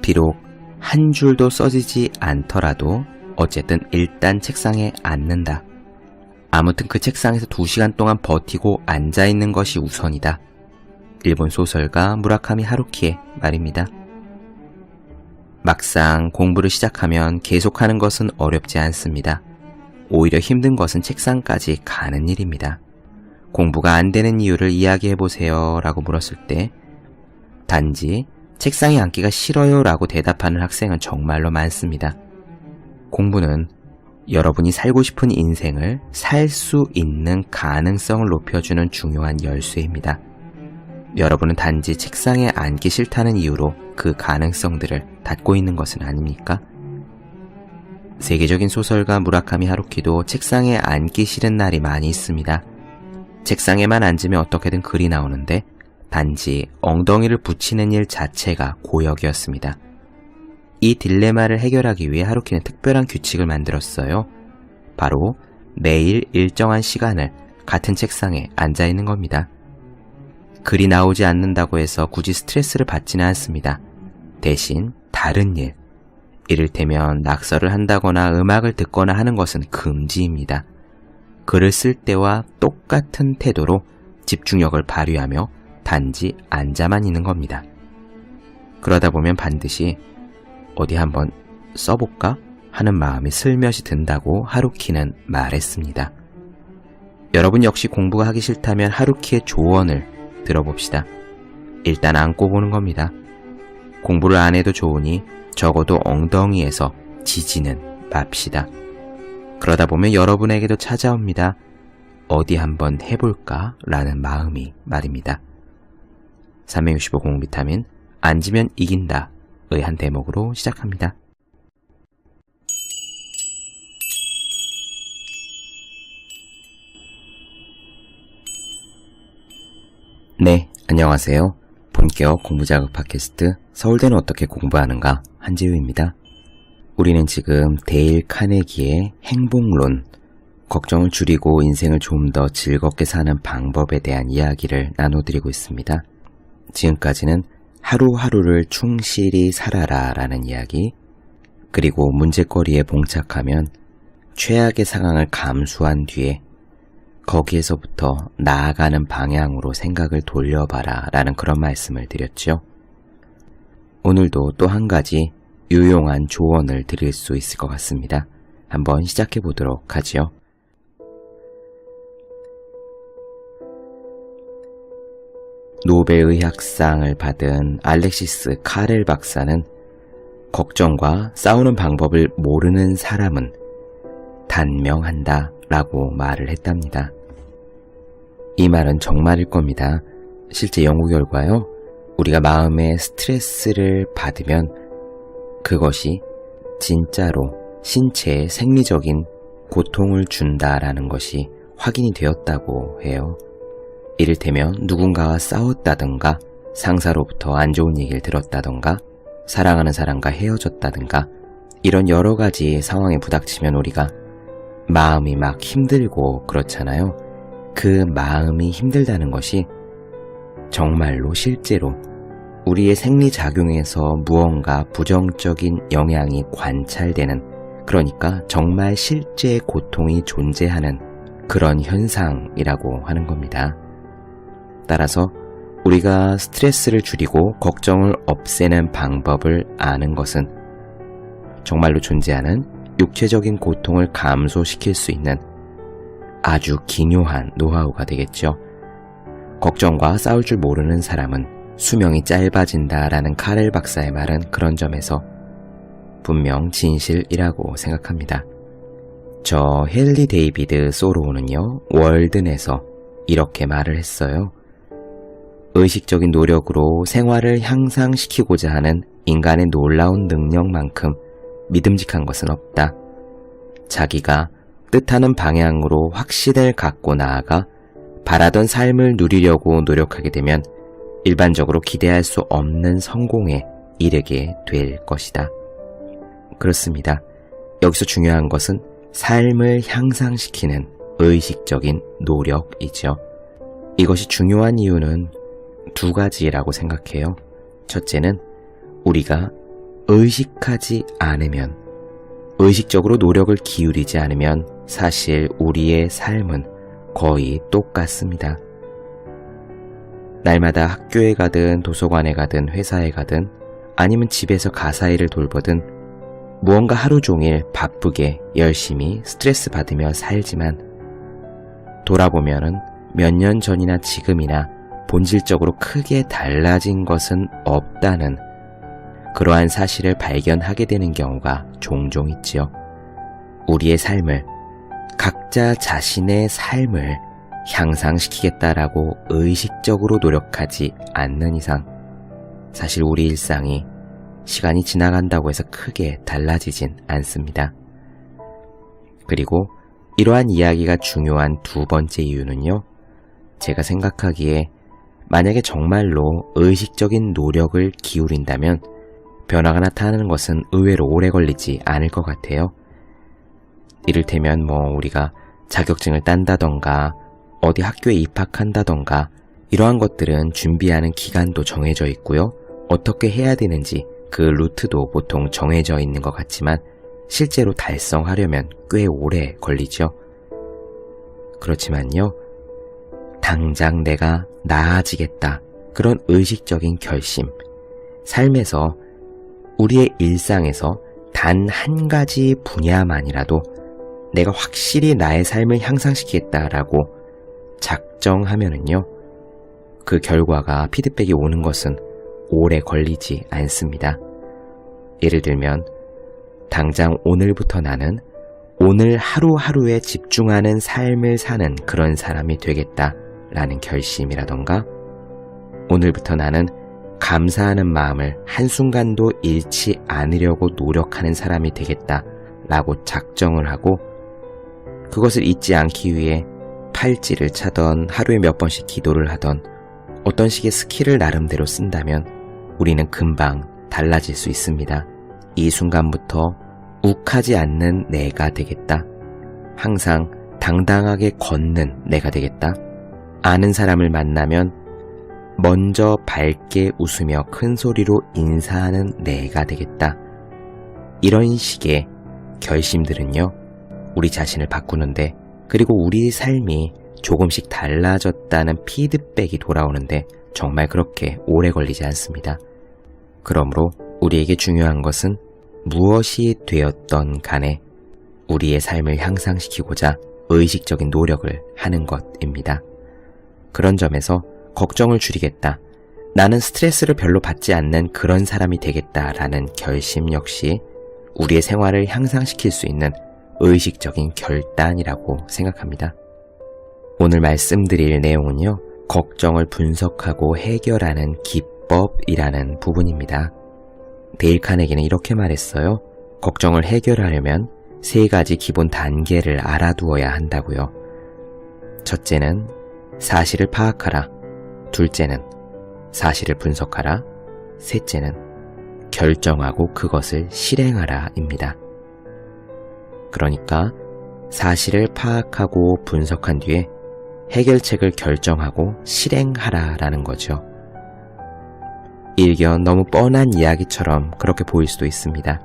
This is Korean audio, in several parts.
비록 한 줄도 써지지 않더라도 어쨌든 일단 책상에 앉는다. 아무튼 그 책상에서 2시간 동안 버티고 앉아있는 것이 우선이다. 일본 소설가 무라카미 하루키의 말입니다. 막상 공부를 시작하면 계속하는 것은 어렵지 않습니다. 오히려 힘든 것은 책상까지 가는 일입니다. 공부가 안 되는 이유를 이야기해보세요 라고 물었을 때 단지 책상에 앉기가 싫어요 라고 대답하는 학생은 정말로 많습니다. 공부는 여러분이 살고 싶은 인생을 살 수 있는 가능성을 높여주는 중요한 열쇠입니다. 여러분은 단지 책상에 앉기 싫다는 이유로 그 가능성들을 닫고 있는 것은 아닙니까? 세계적인 소설가 무라카미 하루키도 책상에 앉기 싫은 날이 많이 있습니다. 책상에만 앉으면 어떻게든 글이 나오는데 단지 엉덩이를 붙이는 일 자체가 고역이었습니다. 이 딜레마를 해결하기 위해 하루키는 특별한 규칙을 만들었어요. 바로 매일 일정한 시간을 같은 책상에 앉아 있는 겁니다. 글이 나오지 않는다고 해서 굳이 스트레스를 받지는 않습니다. 대신 다른 일, 이를테면 낙서를 한다거나 음악을 듣거나 하는 것은 금지입니다. 글을 쓸 때와 똑같은 태도로 집중력을 발휘하며 단지 앉아만 있는 겁니다. 그러다 보면 반드시 어디 한번 써볼까 하는 마음이 슬며시 든다고 하루키는 말했습니다. 여러분 역시 공부가 하기 싫다면 하루키의 조언을 들어봅시다. 일단 앉고 보는 겁니다. 공부를 안 해도 좋으니 적어도 엉덩이에서 지지는 맙시다. 그러다 보면 여러분에게도 찾아옵니다. 어디 한번 해볼까? 라는 마음이 말입니다. 365 공비타민 앉으면 이긴다 의 한 대목으로 시작합니다. 네, 안녕하세요. 본격 공부자극 팟캐스트 서울대는 어떻게 공부하는가 한지우입니다. 우리는 지금 데일 카네기의 행복론, 걱정을 줄이고 인생을 좀 더 즐겁게 사는 방법에 대한 이야기를 나눠드리고 있습니다. 지금까지는 하루하루를 충실히 살아라 라는 이야기, 그리고 문제거리에 봉착하면 최악의 상황을 감수한 뒤에 거기에서부터 나아가는 방향으로 생각을 돌려봐라 라는 그런 말씀을 드렸죠. 오늘도 또 한 가지 유용한 조언을 드릴 수 있을 것 같습니다. 한번 시작해 보도록 하지요. 노벨의학상을 받은 알렉시스 카렐 박사는 걱정과 싸우는 방법을 모르는 사람은 단명한다 라고 말을 했답니다. 이 말은 정말일 겁니다. 실제 연구 결과요, 우리가 마음에 스트레스를 받으면 그것이 진짜로 신체에 생리적인 고통을 준다라는 것이 확인이 되었다고 해요. 이를테면 누군가와 싸웠다든가 상사로부터 안 좋은 얘기를 들었다든가 사랑하는 사람과 헤어졌다든가 이런 여러 가지 상황에 부닥치면 우리가 마음이 막 힘들고 그렇잖아요. 그 마음이 힘들다는 것이 정말로 실제로 우리의 생리작용에서 무언가 부정적인 영향이 관찰되는, 그러니까 정말 실제 고통이 존재하는 그런 현상이라고 하는 겁니다. 따라서 우리가 스트레스를 줄이고 걱정을 없애는 방법을 아는 것은 정말로 존재하는 육체적인 고통을 감소시킬 수 있는 아주 기묘한 노하우가 되겠죠. 걱정과 싸울 줄 모르는 사람은 수명이 짧아진다라는 카렐 박사의 말은 그런 점에서 분명 진실이라고 생각합니다. 저 헨리 데이비드 소로우는요, 월든에서 이렇게 말을 했어요. 의식적인 노력으로 생활을 향상시키고자 하는 인간의 놀라운 능력만큼 믿음직한 것은 없다. 자기가 뜻하는 방향으로 확신을 갖고 나아가 바라던 삶을 누리려고 노력하게 되면 일반적으로 기대할 수 없는 성공에 이르게 될 것이다. 그렇습니다. 여기서 중요한 것은 삶을 향상시키는 의식적인 노력이죠. 이것이 중요한 이유는 두 가지라고 생각해요. 첫째는 우리가 의식하지 않으면, 의식적으로 노력을 기울이지 않으면 사실 우리의 삶은 거의 똑같습니다. 날마다 학교에 가든 도서관에 가든 회사에 가든 아니면 집에서 가사일을 돌보든 무언가 하루 종일 바쁘게 열심히 스트레스 받으며 살지만 돌아보면은 몇 년 전이나 지금이나 본질적으로 크게 달라진 것은 없다는 그러한 사실을 발견하게 되는 경우가 종종 있지요. 우리의 삶을, 각자 자신의 삶을 향상시키겠다라고 의식적으로 노력하지 않는 이상 사실 우리 일상이 시간이 지나간다고 해서 크게 달라지진 않습니다. 그리고 이러한 이야기가 중요한 두 번째 이유는요. 제가 생각하기에 만약에 정말로 의식적인 노력을 기울인다면 변화가 나타나는 것은 의외로 오래 걸리지 않을 것 같아요. 이를테면 우리가 자격증을 딴다던가 어디 학교에 입학한다던가 이러한 것들은 준비하는 기간도 정해져 있고요. 어떻게 해야 되는지 그 루트도 보통 정해져 있는 것 같지만 실제로 달성하려면 꽤 오래 걸리죠. 그렇지만요. 당장 내가 나아지겠다. 그런 의식적인 결심, 삶에서 우리의 일상에서 단 한 가지 분야만이라도 내가 확실히 나의 삶을 향상시키겠다라고 작정하면은요, 그 결과가 피드백이 오는 것은 오래 걸리지 않습니다. 예를 들면 당장 오늘부터 나는 오늘 하루하루에 집중하는 삶을 사는 그런 사람이 되겠다라는 결심이라던가 오늘부터 나는 감사하는 마음을 한순간도 잃지 않으려고 노력하는 사람이 되겠다라고 작정을 하고 그것을 잊지 않기 위해 팔찌를 차던 하루에 몇 번씩 기도를 하던 어떤 식의 스킬을 나름대로 쓴다면 우리는 금방 달라질 수 있습니다. 이 순간부터 욱하지 않는 내가 되겠다. 항상 당당하게 걷는 내가 되겠다. 아는 사람을 만나면 먼저 밝게 웃으며 큰 소리로 인사하는 내가 되겠다. 이런 식의 결심들은요, 우리 자신을 바꾸는데 그리고 우리 삶이 조금씩 달라졌다는 피드백이 돌아오는데 정말 그렇게 오래 걸리지 않습니다. 그러므로 우리에게 중요한 것은 무엇이 되었던 간에 우리의 삶을 향상시키고자 의식적인 노력을 하는 것입니다. 그런 점에서 걱정을 줄이겠다. 나는 스트레스를 별로 받지 않는 그런 사람이 되겠다라는 결심 역시 우리의 생활을 향상시킬 수 있는 의식적인 결단이라고 생각합니다. 오늘 말씀드릴 내용은요, 걱정을 분석하고 해결하는 기법이라는 부분입니다. 데일 카네기는 이렇게 말했어요. 걱정을 해결하려면 3가지 기본 단계를 알아두어야 한다고요. 첫째는 사실을 파악하라. 둘째는 사실을 분석하라. 셋째는 결정하고 그것을 실행하라 입니다. 그러니까 사실을 파악하고 분석한 뒤에 해결책을 결정하고 실행하라 라는 거죠. 일견 너무 뻔한 이야기처럼 그렇게 보일 수도 있습니다.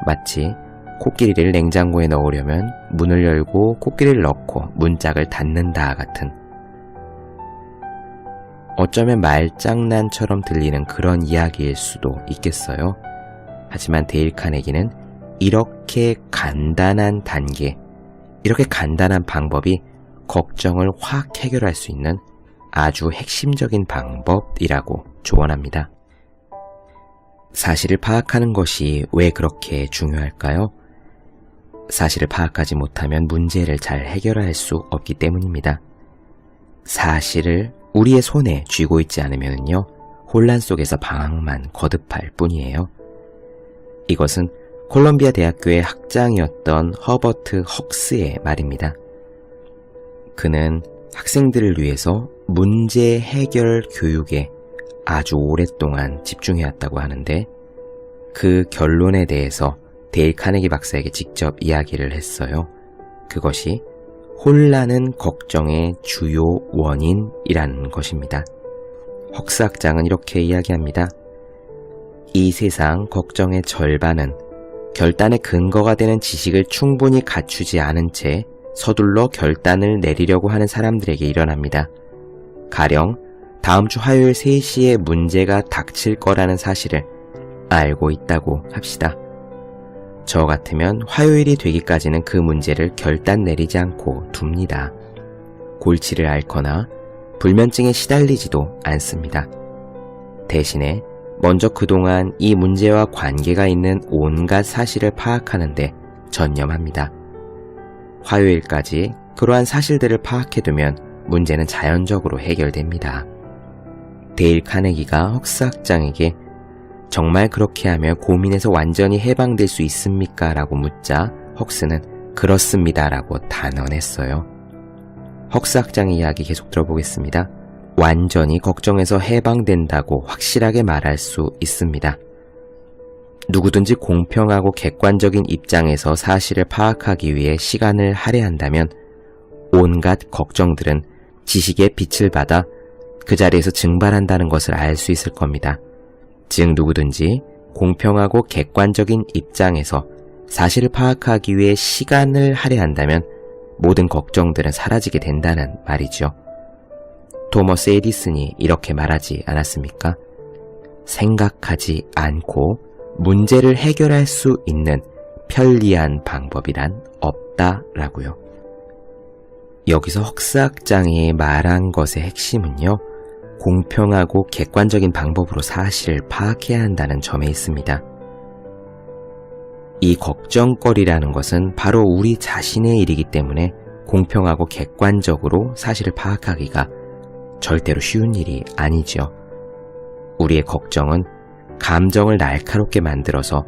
마치 코끼리를 냉장고에 넣으려면 문을 열고 코끼리를 넣고 문짝을 닫는다 같은, 어쩌면 말장난처럼 들리는 그런 이야기일 수도 있겠어요. 하지만 데일 카네기는 이렇게 간단한 단계, 이렇게 간단한 방법이 걱정을 확 해결할 수 있는 아주 핵심적인 방법이라고 조언합니다. 사실을 파악하는 것이 왜 그렇게 중요할까요? 사실을 파악하지 못하면 문제를 잘 해결할 수 없기 때문입니다. 사실을 우리의 손에 쥐고 있지 않으면요, 혼란 속에서 방황만 거듭할 뿐이에요. 이것은 콜럼비아 대학교의 학장이었던 허버트 헉스의 말입니다. 그는 학생들을 위해서 문제 해결 교육에 아주 오랫동안 집중해왔다고 하는데 그 결론에 대해서 데일 카네기 박사에게 직접 이야기를 했어요. 그것이 혼란은 걱정의 주요 원인이라는 것입니다. 헉스 학장은 이렇게 이야기합니다. 이 세상 걱정의 절반은 결단의 근거가 되는 지식을 충분히 갖추지 않은 채 서둘러 결단을 내리려고 하는 사람들에게 일어납니다. 가령 다음 주 화요일 3시에 문제가 닥칠 거라는 사실을 알고 있다고 합시다. 저 같으면 화요일이 되기까지는 그 문제를 결단 내리지 않고 둡니다. 골치를 앓거나 불면증에 시달리지도 않습니다. 대신에 먼저 그동안 이 문제와 관계가 있는 온갖 사실을 파악하는데 전념합니다. 화요일까지 그러한 사실들을 파악해두면 문제는 자연적으로 해결됩니다. 데일 카네기가 헉스 학장에게 정말 그렇게 하면 고민에서 완전히 해방될 수 있습니까? 라고 묻자 헉스는 그렇습니다 라고 단언했어요. 헉스 학장의 이야기 계속 들어보겠습니다. 완전히 걱정에서 해방된다고 확실하게 말할 수 있습니다. 누구든지 공평하고 객관적인 입장에서 사실을 파악하기 위해 시간을 할애한다면 온갖 걱정들은 지식의 빛을 받아 그 자리에서 증발한다는 것을 알 수 있을 겁니다. 즉 누구든지 공평하고 객관적인 입장에서 사실을 파악하기 위해 시간을 할애한다면 모든 걱정들은 사라지게 된다는 말이죠. 토머스 에디슨이 이렇게 말하지 않았습니까? 생각하지 않고 문제를 해결할 수 있는 편리한 방법이란 없다라고요. 여기서 헉스 학장이 말한 것의 핵심은요, 공평하고 객관적인 방법으로 사실을 파악해야 한다는 점에 있습니다. 이 걱정거리라는 것은 바로 우리 자신의 일이기 때문에 공평하고 객관적으로 사실을 파악하기가 절대로 쉬운 일이 아니죠. 우리의 걱정은 감정을 날카롭게 만들어서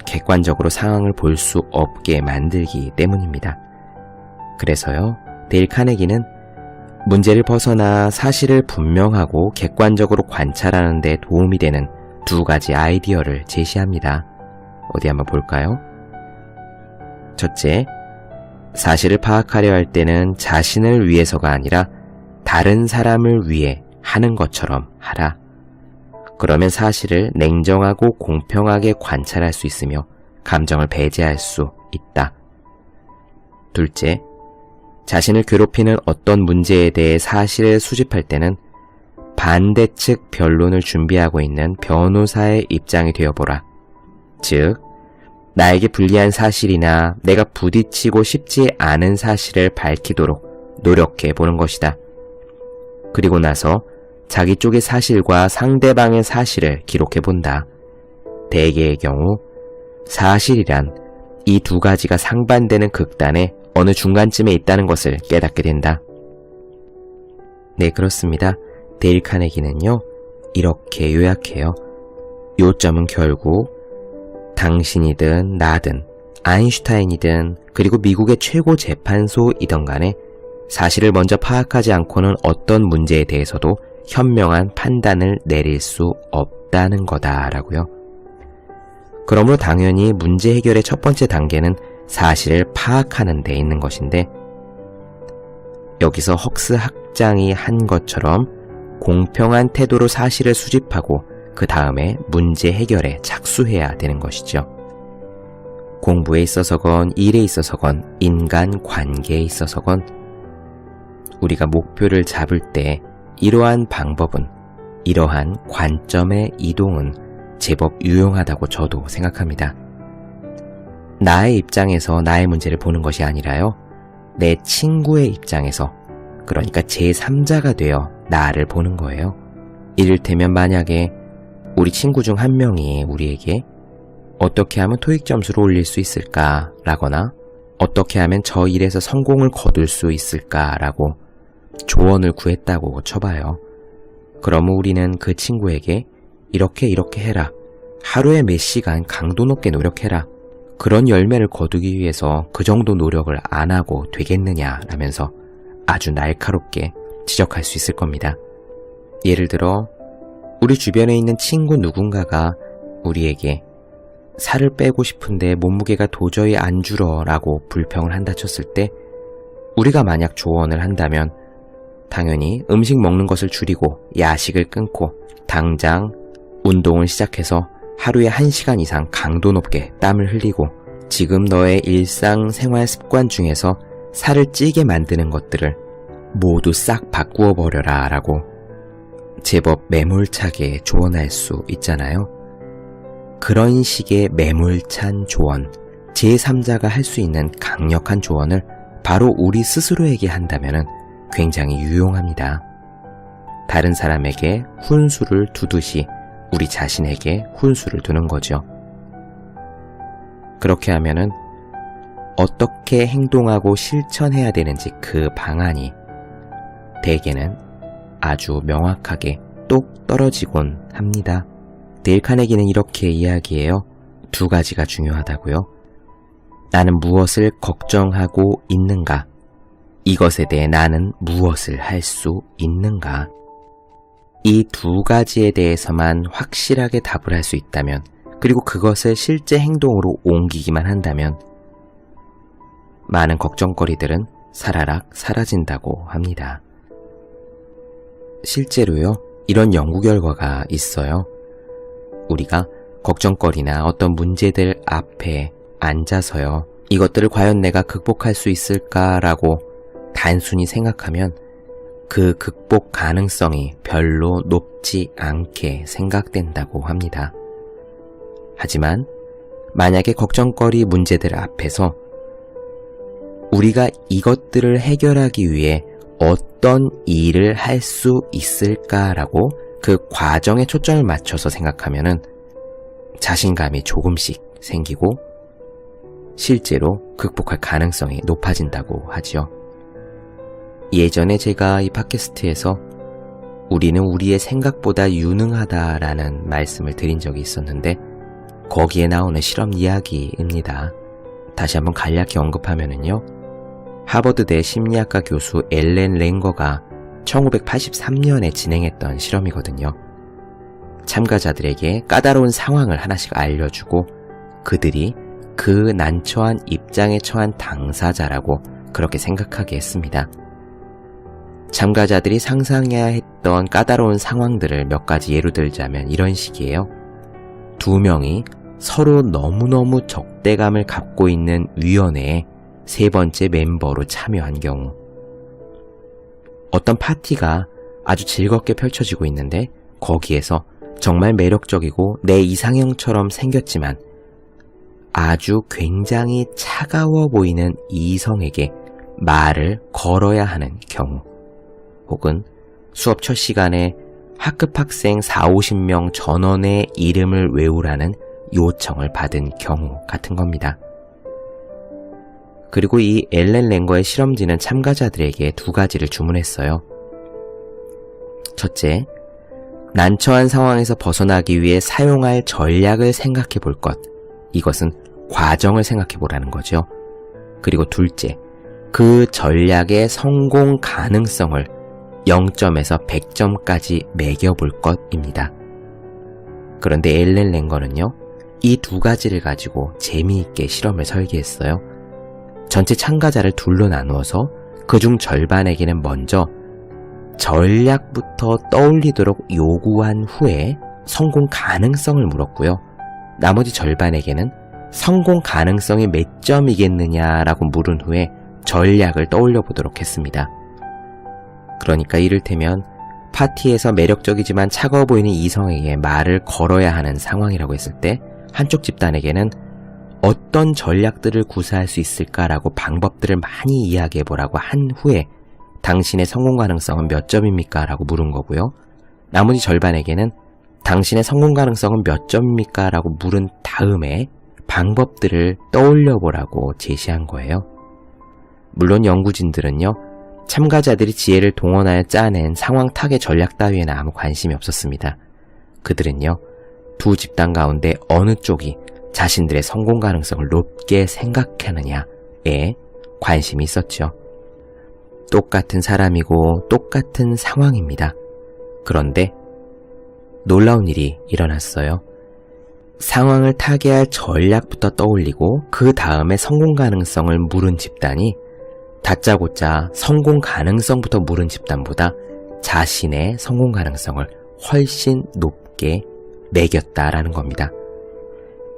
객관적으로 상황을 볼 수 없게 만들기 때문입니다. 그래서요, 데일 카네기는 문제를 벗어나 사실을 분명하고 객관적으로 관찰하는 데 도움이 되는 2가지 아이디어를 제시합니다. 어디 한번 볼까요? 첫째, 사실을 파악하려 할 때는 자신을 위해서가 아니라 다른 사람을 위해 하는 것처럼 하라. 그러면 사실을 냉정하고 공평하게 관찰할 수 있으며 감정을 배제할 수 있다. 둘째, 자신을 괴롭히는 어떤 문제에 대해 사실을 수집할 때는 반대측 변론을 준비하고 있는 변호사의 입장이 되어보라. 즉, 나에게 불리한 사실이나 내가 부딪히고 싶지 않은 사실을 밝히도록 노력해 보는 것이다. 그리고 나서 자기 쪽의 사실과 상대방의 사실을 기록해 본다. 대개의 경우 사실이란 이 2가지가 상반되는 극단의 어느 중간쯤에 있다는 것을 깨닫게 된다. 네, 그렇습니다. 데일 카네기는요, 이렇게 요약해요. 요점은 결국 당신이든 나든 아인슈타인이든 그리고 미국의 최고 재판소이든 간에 사실을 먼저 파악하지 않고는 어떤 문제에 대해서도 현명한 판단을 내릴 수 없다는 거다라고요. 그러므로 당연히 문제 해결의 첫 번째 단계는 사실을 파악하는 데 있는 것인데, 여기서 헉스 학장이 한 것처럼 공평한 태도로 사실을 수집하고 그 다음에 문제 해결에 착수해야 되는 것이죠. 공부에 있어서건 일에 있어서건 인간 관계에 있어서건 우리가 목표를 잡을 때 이러한 방법은, 이러한 관점의 이동은 제법 유용하다고 저도 생각합니다. 나의 입장에서 나의 문제를 보는 것이 아니라요, 내 친구의 입장에서, 그러니까 제3자가 되어 나를 보는 거예요. 이를테면 만약에 우리 친구 중 한 명이 우리에게 어떻게 하면 토익 점수를 올릴 수 있을까 라거나 어떻게 하면 저 일에서 성공을 거둘 수 있을까 라고 조언을 구했다고 쳐봐요. 그러면 우리는 그 친구에게 이렇게 해라, 하루에 몇 시간 강도 높게 노력해라, 그런 열매를 거두기 위해서 그 정도 노력을 안 하고 되겠느냐 라면서 아주 날카롭게 지적할 수 있을 겁니다. 예를 들어 우리 주변에 있는 친구 누군가가 우리에게 살을 빼고 싶은데 몸무게가 도저히 안 줄어 라고 불평을 한다 쳤을 때, 우리가 만약 조언을 한다면 당연히 음식 먹는 것을 줄이고 야식을 끊고 당장 운동을 시작해서 하루에 1시간 이상 강도 높게 땀을 흘리고 지금 너의 일상생활 습관 중에서 살을 찌게 만드는 것들을 모두 싹 바꾸어 버려라 라고 제법 매몰차게 조언할 수 있잖아요. 그런 식의 매몰찬 조언, 제3자가 할 수 있는 강력한 조언을 바로 우리 스스로에게 한다면 굉장히 유용합니다. 다른 사람에게 훈수를 두듯이 우리 자신에게 훈수를 두는 거죠. 그렇게 하면은 어떻게 행동하고 실천해야 되는지 그 방안이 대개는 아주 명확하게 똑 떨어지곤 합니다. 데일 카네기는 이렇게 이야기해요. 2가지가 중요하다고요. 나는 무엇을 걱정하고 있는가? 이것에 대해 나는 무엇을 할 수 있는가? 이 2가지에 대해서만 확실하게 답을 할 수 있다면, 그리고 그것을 실제 행동으로 옮기기만 한다면 많은 걱정거리들은 사라락 사라진다고 합니다. 실제로요, 이런 연구 결과가 있어요. 우리가 걱정거리나 어떤 문제들 앞에 앉아서요, 이것들을 과연 내가 극복할 수 있을까라고 단순히 생각하면 그 극복 가능성이 별로 높지 않게 생각된다고 합니다. 하지만 만약에 걱정거리 문제들 앞에서 우리가 이것들을 해결하기 위해 어떤 일을 할 수 있을까라고 그 과정에 초점을 맞춰서 생각하면은 자신감이 조금씩 생기고 실제로 극복할 가능성이 높아진다고 하죠. 예전에 제가 이 팟캐스트에서 우리는 우리의 생각보다 유능하다라는 말씀을 드린 적이 있었는데 거기에 나오는 실험 이야기입니다. 다시 한번 간략히 언급하면은요, 하버드대 심리학과 교수 엘렌 랭거가 1983년에 진행했던 실험이거든요. 참가자들에게 까다로운 상황을 하나씩 알려주고 그들이 그 난처한 입장에 처한 당사자라고 그렇게 생각하게 했습니다. 참가자들이 상상해야 했던 까다로운 상황들을 몇 가지 예로 들자면 이런 식이에요. 2명이 서로 너무너무 적대감을 갖고 있는 위원회에 3번째 멤버로 참여한 경우, 어떤 파티가 아주 즐겁게 펼쳐지고 있는데 거기에서 정말 매력적이고 내 이상형처럼 생겼지만 아주 굉장히 차가워 보이는 이성에게 말을 걸어야 하는 경우, 혹은 수업 첫 시간에 학급 학생 40-50명 전원의 이름을 외우라는 요청을 받은 경우 같은 겁니다. 그리고 이 엘렌 랭거의 실험지는 참가자들에게 2가지를 주문했어요. 첫째, 난처한 상황에서 벗어나기 위해 사용할 전략을 생각해 볼 것. 이것은 과정을 생각해 보라는 거죠. 그리고 둘째, 그 전략의 성공 가능성을 0점에서 100점까지 매겨볼 것입니다. 그런데 엘렌 랭거는요, 이 2가지를 가지고 재미있게 실험을 설계했어요. 전체 참가자를 둘로 나누어서 그중 절반에게는 먼저 전략부터 떠올리도록 요구한 후에 성공 가능성을 물었고요. 나머지 절반에게는 성공 가능성이 몇 점이겠느냐라고 물은 후에 전략을 떠올려 보도록 했습니다. 그러니까 이를테면 파티에서 매력적이지만 차가워 보이는 이성에게 말을 걸어야 하는 상황이라고 했을 때 한쪽 집단에게는 어떤 전략들을 구사할 수 있을까라고 방법들을 많이 이야기해보라고 한 후에 당신의 성공 가능성은 몇 점입니까? 라고 물은 거고요. 나머지 절반에게는 당신의 성공 가능성은 몇 점입니까? 라고 물은 다음에 방법들을 떠올려보라고 제시한 거예요. 물론 연구진들은요, 참가자들이 지혜를 동원하여 짜낸 상황 타개 전략 따위에는 아무 관심이 없었습니다. 그들은요, 2 집단 가운데 어느 쪽이 자신들의 성공 가능성을 높게 생각하느냐에 관심이 있었죠. 똑같은 사람이고 똑같은 상황입니다. 그런데 놀라운 일이 일어났어요. 상황을 타개할 전략부터 떠올리고 그 다음에 성공 가능성을 물은 집단이 다짜고짜 성공 가능성부터 물은 집단보다 자신의 성공 가능성을 훨씬 높게 매겼다라는 겁니다.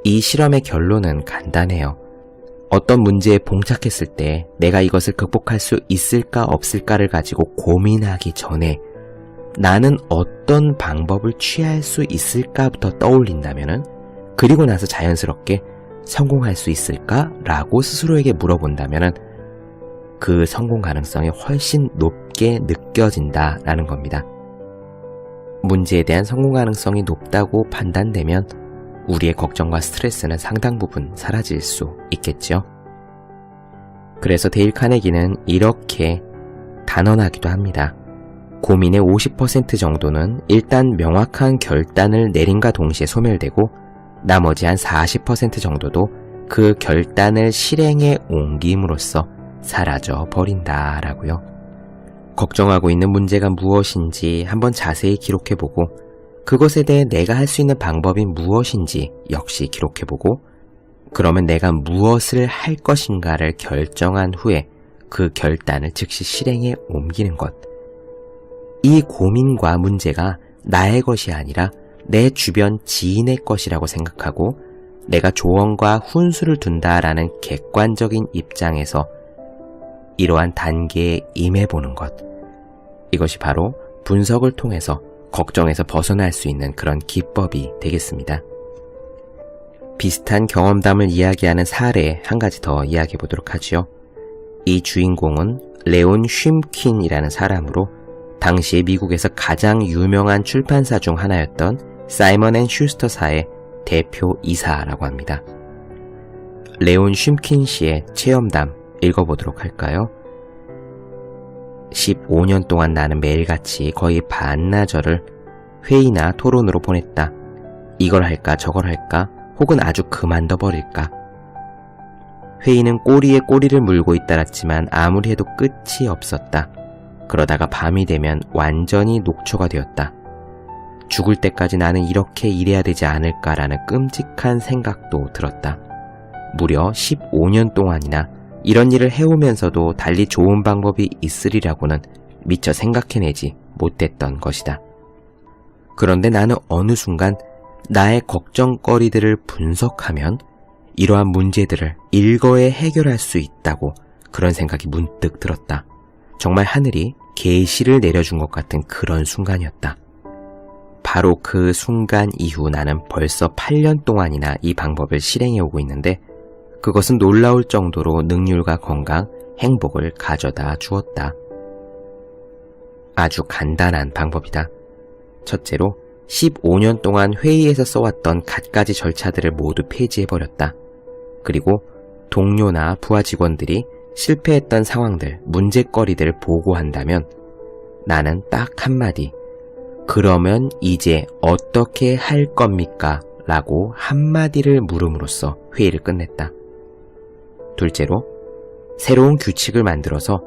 이 실험의 결론은 간단해요. 어떤 문제에 봉착했을 때 내가 이것을 극복할 수 있을까 없을까를 가지고 고민하기 전에 나는 어떤 방법을 취할 수 있을까부터 떠올린다면은, 그리고 나서 자연스럽게 성공할 수 있을까라고 스스로에게 물어본다면은 그 성공 가능성이 훨씬 높게 느껴진다라는 겁니다. 문제에 대한 성공 가능성이 높다고 판단되면 우리의 걱정과 스트레스는 상당 부분 사라질 수 있겠죠. 그래서 데일 카네기는 이렇게 단언하기도 합니다. 고민의 50% 정도는 일단 명확한 결단을 내림과 동시에 소멸되고, 나머지 한 40% 정도도 그 결단을 실행에 옮김으로써 사라져 버린다라고요. 걱정하고 있는 문제가 무엇인지 한번 자세히 기록해보고, 그것에 대해 내가 할 수 있는 방법이 무엇인지 역시 기록해보고, 그러면 내가 무엇을 할 것인가를 결정한 후에 그 결단을 즉시 실행에 옮기는 것. 이 고민과 문제가 나의 것이 아니라 내 주변 지인의 것이라고 생각하고 내가 조언과 훈수를 둔다라는 객관적인 입장에서 이러한 단계에 임해보는 것. 이것이 바로 분석을 통해서 걱정에서 벗어날 수 있는 그런 기법이 되겠습니다. 비슷한 경험담을 이야기하는 사례 한 가지 더 이야기해 보도록 하죠. 이 주인공은 레온 쉼킨이라는 사람으로 당시에 미국에서 가장 유명한 출판사 중 하나였던 사이먼 앤 슈스터사의 대표 이사라고 합니다. 레온 쉼킨 씨의 체험담 읽어보도록 할까요? 15년 동안 나는 매일같이 거의 반나절을 회의나 토론으로 보냈다. 이걸 할까 저걸 할까 혹은 아주 그만둬 버릴까. 회의는 꼬리에 꼬리를 물고 잇따랐지만 아무리 해도 끝이 없었다. 그러다가 밤이 되면 완전히 녹초가 되었다. 죽을 때까지 나는 이렇게 일해야 되지 않을까라는 끔찍한 생각도 들었다. 무려 15년 동안이나 이런 일을 해오면서도 달리 좋은 방법이 있으리라고는 미처 생각해내지 못했던 것이다. 그런데 나는 어느 순간 나의 걱정거리들을 분석하면 이러한 문제들을 일거에 해결할 수 있다고 그런 생각이 문득 들었다. 정말 하늘이 계시를 내려준 것 같은 그런 순간이었다. 바로 그 순간 이후 나는 벌써 8년 동안이나 이 방법을 실행해오고 있는데, 그것은 놀라울 정도로 능률과 건강, 행복을 가져다 주었다. 아주 간단한 방법이다. 첫째로 15년 동안 회의에서 써왔던 갖가지 절차들을 모두 폐지해버렸다. 그리고 동료나 부하 직원들이 실패했던 상황들, 문제거리들을 보고한다면 나는 딱 한마디, 그러면 이제 어떻게 할 겁니까? 라고 한마디를 물음으로써 회의를 끝냈다. 둘째로, 새로운 규칙을 만들어서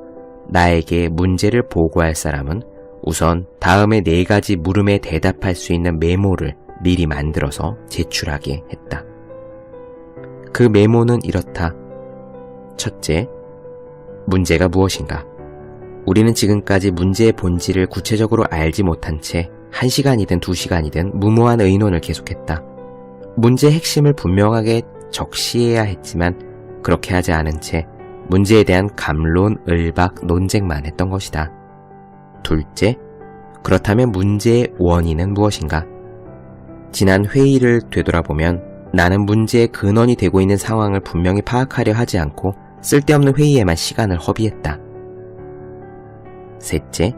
나에게 문제를 보고할 사람은 우선 다음에 4가지 물음에 대답할 수 있는 메모를 미리 만들어서 제출하게 했다. 그 메모는 이렇다. 첫째, 문제가 무엇인가? 우리는 지금까지 문제의 본질을 구체적으로 알지 못한 채 1시간이든 2시간이든 무모한 의논을 계속했다. 문제의 핵심을 분명하게 적시해야 했지만 그렇게 하지 않은 채 문제에 대한 갑론을박 논쟁만 했던 것이다. 둘째, 그렇다면 문제의 원인은 무엇인가? 지난 회의를 되돌아보면 나는 문제의 근원이 되고 있는 상황을 분명히 파악하려 하지 않고 쓸데없는 회의에만 시간을 허비했다. 셋째,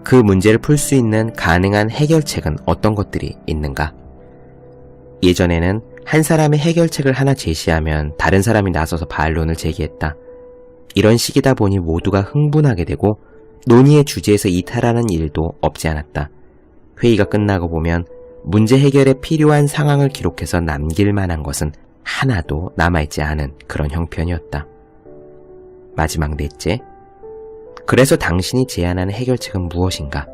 그 문제를 풀 수 있는 가능한 해결책은 어떤 것들이 있는가? 예전에는 한 사람의 해결책을 하나 제시하면 다른 사람이 나서서 반론을 제기했다. 이런 식이다 보니 모두가 흥분하게 되고 논의의 주제에서 이탈하는 일도 없지 않았다. 회의가 끝나고 보면 문제 해결에 필요한 상황을 기록해서 남길 만한 것은 하나도 남아있지 않은 그런 형편이었다. 마지막 넷째, 그래서 당신이 제안하는 해결책은 무엇인가?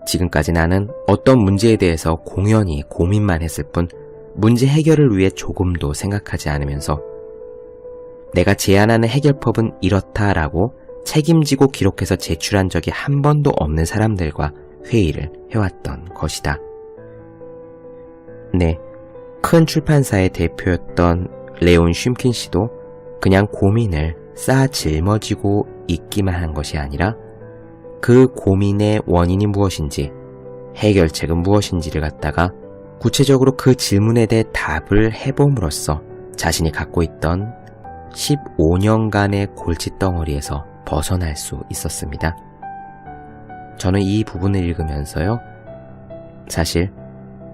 지금까지 나는 어떤 문제에 대해서 공연히 고민만 했을 뿐 문제 해결을 위해 조금도 생각하지 않으면서 내가 제안하는 해결법은 이렇다라고 책임지고 기록해서 제출한 적이 한 번도 없는 사람들과 회의를 해왔던 것이다. 네, 큰 출판사의 대표였던 레온 쉼킨 씨도 그냥 고민을 쌓아 짊어지고 있기만 한 것이 아니라 그 고민의 원인이 무엇인지, 해결책은 무엇인지를 갖다가 구체적으로 그 질문에 대해 답을 해봄으로써 자신이 갖고 있던 15년간의 골칫덩어리에서 벗어날 수 있었습니다. 저는 이 부분을 읽으면서요, 사실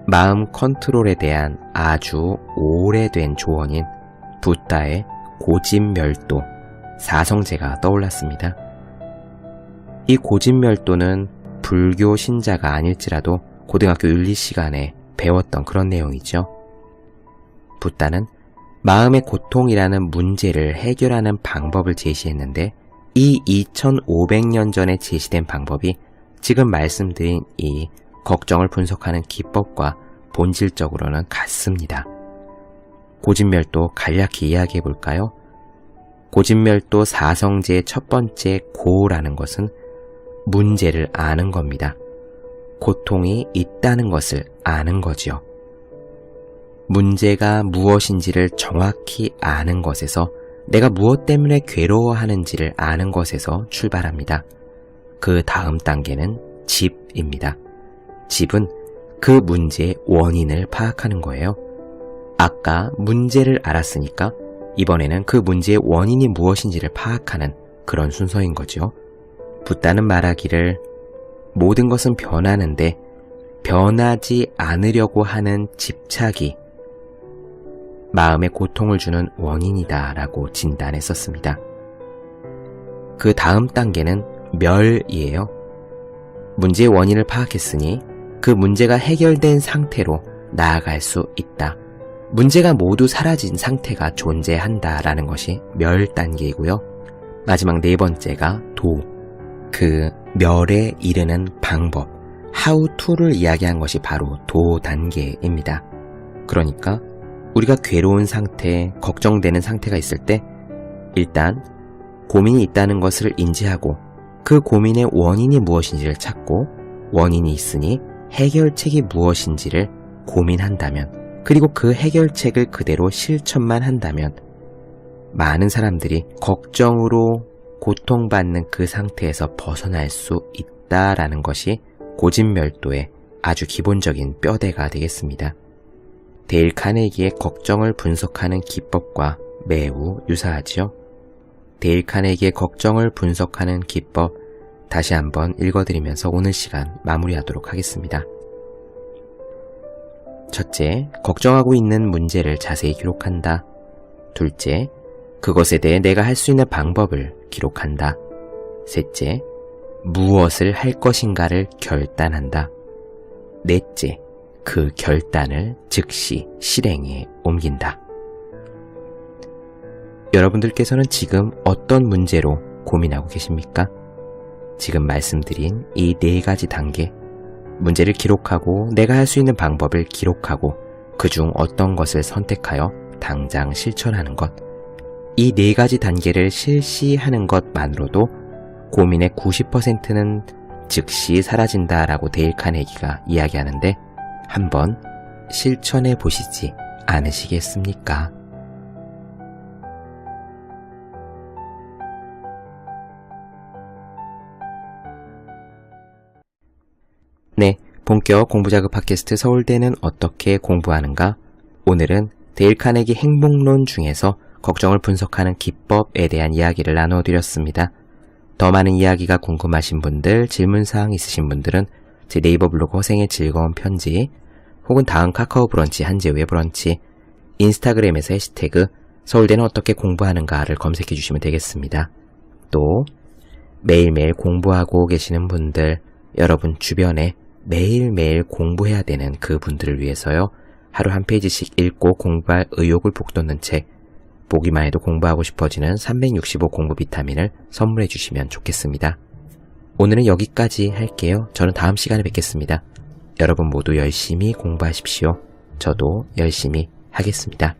마음 컨트롤에 대한 아주 오래된 조언인 붓다의 고진멸도, 사성제가 떠올랐습니다. 이 고진멸도는 불교 신자가 아닐지라도 고등학교 윤리 시간에 배웠던 그런 내용이죠. 붓다는 마음의 고통이라는 문제를 해결하는 방법을 제시했는데, 이 2500년 전에 제시된 방법이 지금 말씀드린 이 걱정을 분석하는 기법과 본질적으로는 같습니다. 고진멸도 간략히 이야기해 볼까요? 고진멸도 사성제의 첫 번째 고라는 것은 문제를 아는 겁니다. 고통이 있다는 것을 아는 거지요. 문제가 무엇인지를 정확히 아는 것에서, 내가 무엇 때문에 괴로워하는지를 아는 것에서 출발합니다. 그 다음 단계는 집입니다. 집은 그 문제의 원인을 파악하는 거예요. 아까 문제를 알았으니까 이번에는 그 문제의 원인이 무엇인지를 파악하는 그런 순서인 거죠. 붓다는 말하기를 모든 것은 변하는데 변하지 않으려고 하는 집착이 마음에 고통을 주는 원인이다 라고 진단했었습니다. 그 다음 단계는 멸이에요. 문제의 원인을 파악했으니 그 문제가 해결된 상태로 나아갈 수 있다. 문제가 모두 사라진 상태가 존재한다 라는 것이 멸 단계이고요. 마지막 네 번째가 도. 그 멸에 이르는 방법, how to를 이야기한 것이 바로 도 단계입니다. 그러니까 우리가 괴로운 상태, 걱정되는 상태가 있을 때 일단 고민이 있다는 것을 인지하고 그 고민의 원인이 무엇인지를 찾고, 원인이 있으니 해결책이 무엇인지를 고민한다면, 그리고 그 해결책을 그대로 실천만 한다면 많은 사람들이 걱정으로 고통받는 그 상태에서 벗어날 수 있다라는 것이 고진멸도의 아주 기본적인 뼈대가 되겠습니다. 데일 카네기의 걱정을 분석하는 기법과 매우 유사하지요. 데일 카네기의 걱정을 분석하는 기법, 다시 한번 읽어드리면서 오늘 시간 마무리하도록 하겠습니다. 첫째, 걱정하고 있는 문제를 자세히 기록한다. 둘째, 그것에 대해 내가 할 수 있는 방법을 기록한다. 셋째, 무엇을 할 것인가를 결단한다. 넷째, 그 결단을 즉시 실행에 옮긴다. 여러분들께서는 지금 어떤 문제로 고민하고 계십니까? 지금 말씀드린 이 네 가지 단계, 문제를 기록하고 내가 할 수 있는 방법을 기록하고 그중 어떤 것을 선택하여 당장 실천하는 것, 이 네 가지 단계를 실시하는 것만으로도 고민의 90%는 즉시 사라진다라고 데일 카네기가 이야기하는데, 한번 실천해 보시지 않으시겠습니까? 네, 본격 공부자극 팟캐스트 서울대는 어떻게 공부하는가? 오늘은 데일 카네기 행복론 중에서 걱정을 분석하는 기법에 대한 이야기를 나눠드렸습니다. 더 많은 이야기가 궁금하신 분들, 질문사항 있으신 분들은 제 네이버 블로그 허생의 즐거운 편지, 혹은 다음 카카오 브런치 한재우의 브런치, 인스타그램에서 해시태그 서울대는 어떻게 공부하는가를 검색해 주시면 되겠습니다. 또 매일매일 공부하고 계시는 분들, 여러분 주변에 매일매일 공부해야 되는 그 분들을 위해서요, 하루 한 페이지씩 읽고 공부할 의욕을 북돋는 책, 보기만 해도 공부하고 싶어지는 365 공부 비타민을 선물해 주시면 좋겠습니다. 오늘은 여기까지 할게요. 저는 다음 시간에 뵙겠습니다. 여러분 모두 열심히 공부하십시오. 저도 열심히 하겠습니다.